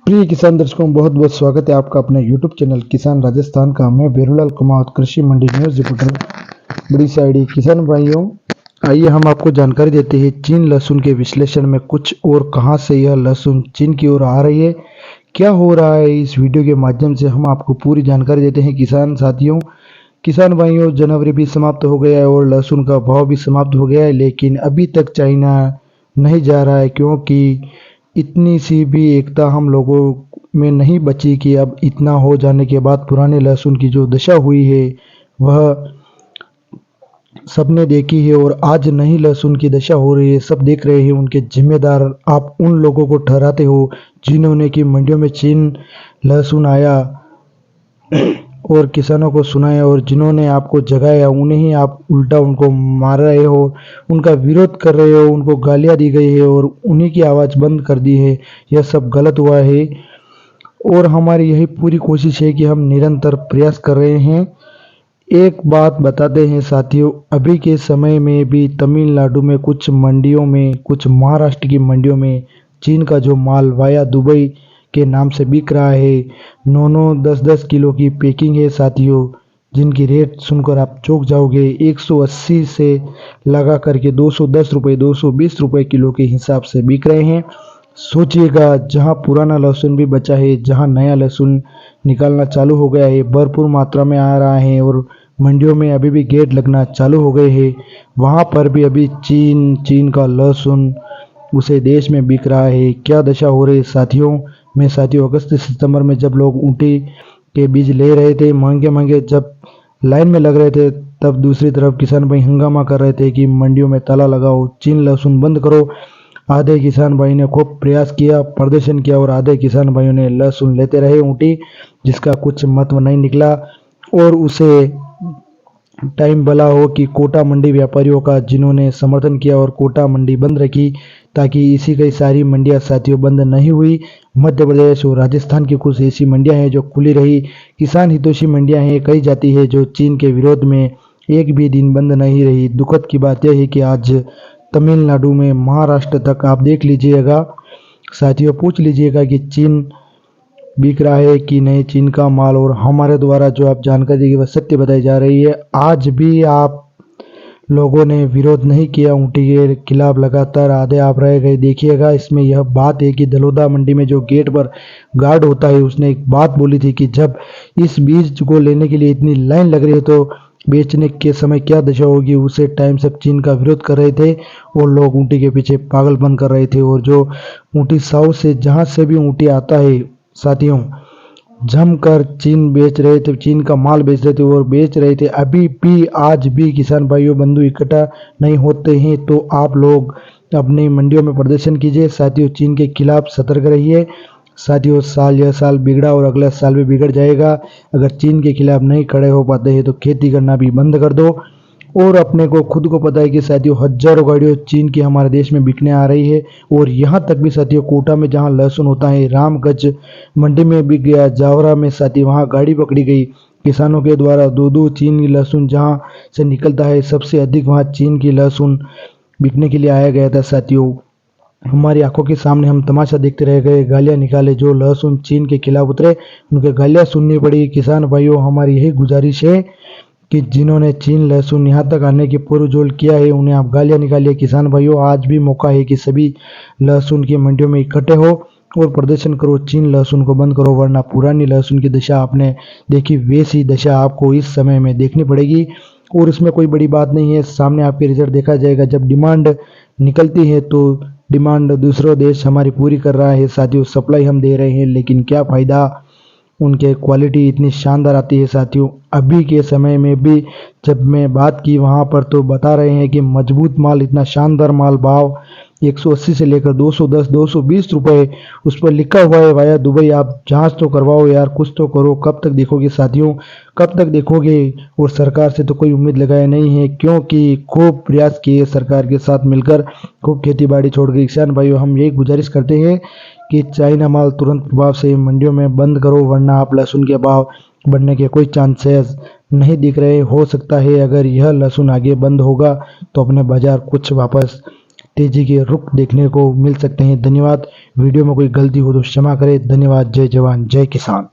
प्रिय किसान दर्शकों, बहुत बहुत स्वागत है आपका अपने YouTube चैनल किसान राजस्थान का। मैं बेरूलाल कुमावत, कृषि मंडी न्यूज रिपोर्टर बड़ी साइडी। किसान भाइयों, आइए हम आपको जानकारी देते हैं चीन लहसुन के विश्लेषण में कुछ और कहां से यह लहसुन चीन की ओर आ रही है, क्या हो रहा है। इस वीडियो के माध्यम से हम आपको पूरी जानकारी देते हैं। किसान साथियों, किसान भाइयों, जनवरी भी समाप्त हो गया है और लहसुन का भाव भी समाप्त हो गया है, लेकिन अभी तक चाइना नहीं जा रहा है, क्योंकि इतनी सी भी एकता हम लोगों में नहीं बची कि अब इतना हो जाने के बाद पुराने लहसुन की जो दशा हुई है वह सबने देखी है और आज नई लहसुन की दशा हो रही है। सब देख रहे हैं। उनके जिम्मेदार आप उन लोगों को ठहराते हो जिन्होंने कि मंडियों में चीन लहसुन आया और किसानों को सुनाया, और जिन्होंने आपको जगाया उन्हें ही आप उल्टा उनको मार रहे हो, उनका विरोध कर रहे हो, उनको गालियां दी गई है और उन्हीं की आवाज़ बंद कर दी है। यह सब गलत हुआ है और हमारी यही पूरी कोशिश है कि हम निरंतर प्रयास कर रहे हैं। एक बात बताते हैं साथियों, अभी के समय में भी तमिलनाडु में कुछ मंडियों में, कुछ महाराष्ट्र की मंडियों में चीन का जो माल वाया दुबई के नाम से बिक रहा है, 9-9, 10-10 किलो की पैकिंग है साथियों, जिनकी रेट सुनकर आप चौंक जाओगे। 180 से लगा करके 210 रुपये, 220 रुपये किलो के हिसाब से बिक रहे हैं। सोचिएगा, जहां पुराना लहसुन भी बचा है, जहां नया लहसुन निकालना चालू हो गया है, भरपूर मात्रा में आ रहा है और मंडियों में अभी भी गेट लगना चालू हो गए हैं, वहां पर भी अभी चीन का लहसुन उसे देश में बिक रहा है। क्या दशा हो रही है साथियों। मैं साथियों, अगस्त सितंबर में जब लोग ऊँटी के बीज ले रहे थे महंगे महंगे, जब लाइन में लग रहे थे, तब दूसरी तरफ किसान भाई हंगामा कर रहे थे कि मंडियों में ताला लगाओ, चीन लहसुन बंद करो। आधे किसान भाई ने खूब प्रयास किया, प्रदर्शन किया और आधे किसान भाइयों ने लहसुन लेते रहे ऊँटी, जिसका कुछ महत्व नहीं निकला। और उसे टाइम भला हो कि कोटा मंडी व्यापारियों का, जिन्होंने समर्थन किया और कोटा मंडी बंद रखी, ताकि इसी कई सारी मंडियां साथियों बंद नहीं हुई। मध्य प्रदेश और राजस्थान की कुछ ऐसी मंडियां हैं जो खुली रही, किसान हितैषी मंडियां हैं कही जाती है, जो चीन के विरोध में एक भी दिन बंद नहीं रही। दुखद की बात यह है कि आज तमिलनाडु में, महाराष्ट्र तक आप देख लीजिएगा साथियों, पूछ लीजिएगा कि चीन बिक रहा है कि नहीं चीन का माल, और हमारे द्वारा जो आप जानकारी दी वह सत्य बताई जा रही है। आज भी आप लोगों ने विरोध नहीं किया ऊँटी के खिलाफ, लगातार आधे आप रह गए। देखिएगा, इसमें यह बात है कि दलोदा मंडी में जो गेट पर गार्ड होता है, उसने एक बात बोली थी कि जब इस बीज को लेने के लिए इतनी लाइन लग रही है तो बेचने के समय क्या दशा होगी। उसे टाइम से चीन का विरोध कर रहे थे और लोग ऊँटी के पीछे पागलपन कर रहे थे। और जो ऊँटी साउथ से, जहाँ से भी ऊँटी आता है साथियों, जमकर चीन बेच रहे थे, चीन का माल बेच रहे थे और बेच रहे थे। अभी भी, आज भी किसान भाइयों बंधु इकट्ठा नहीं होते हैं तो आप लोग अपनी मंडियों में प्रदर्शन कीजिए साथियों, चीन के खिलाफ सतर्क रहिए साथियों। यह साल बिगड़ा और अगला साल भी बिगड़ जाएगा। अगर चीन के खिलाफ नहीं खड़े हो पाते हैं तो खेती करना भी बंद कर दो। और अपने को खुद को पता है कि साथियों हजारों गाड़ियों चीन की हमारे देश में बिकने आ रही है, और यहाँ तक भी साथियों कोटा में जहाँ लहसुन होता है, रामगंज मंडी में बिक गया, जावरा में साथी वहाँ गाड़ी पकड़ी गई किसानों के द्वारा। दो चीन की लहसुन जहाँ से निकलता है, सबसे अधिक वहाँ चीन की लहसुन बिकने के लिए आया गया था साथियों। हमारी आंखों के सामने हम तमाशा देखते रह गए, गालियां निकाले। जो लहसुन चीन के खिलाफ उतरे उनके गालियां सुननी पड़ी। किसान भाइयों, हमारी यही गुजारिश है कि जिन्होंने चीन लहसुन यहाँ तक आने की पुरजोर किया है, उन्हें आप गालियां निकालिए। किसान भाइयों, आज भी मौका है कि सभी लहसुन की मंडियों में इकट्ठे हो और प्रदर्शन करो, चीन लहसुन को बंद करो, वरना पुरानी लहसुन की दशा आपने देखी, वैसी दशा आपको इस समय में देखनी पड़ेगी। और इसमें कोई बड़ी बात नहीं है, सामने आपके रिजल्ट देखा जाएगा। जब डिमांड निकलती है तो डिमांड दूसरा देश हमारी पूरी कर रहा है साथियों, सप्लाई हम दे रहे हैं, लेकिन क्या फ़ायदा, उनके क्वालिटी इतनी शानदार आती है साथियों। अभी के समय में भी जब मैं बात की वहाँ पर, तो बता रहे हैं कि मजबूत माल, इतना शानदार माल, भाव 180 से लेकर 210, 220 रुपये उस पर लिखा हुआ है वाया दुबई। आप जांच तो करवाओ यार, कुछ तो करो। कब तक देखोगे साथियों, कब तक देखोगे। और सरकार से तो कोई उम्मीद लगाया नहीं है, क्योंकि खूब प्रयास किए सरकार के साथ मिलकर, खूब खेती बाड़ी छोड़ गई। किसान भाइयों, हम यही गुजारिश करते हैं कि चाइना माल तुरंत प्रभाव से मंडियों में बंद करो, वरना आप लहसुन के भाव बढ़ने के कोई चांसेस नहीं दिख रहे। हो सकता है अगर यह लहसुन आगे बंद होगा तो अपने बाजार कुछ वापस तेजी के रुख देखने को मिल सकते हैं। धन्यवाद। वीडियो में कोई गलती हो तो क्षमा करें। धन्यवाद। जय जवान जय किसान।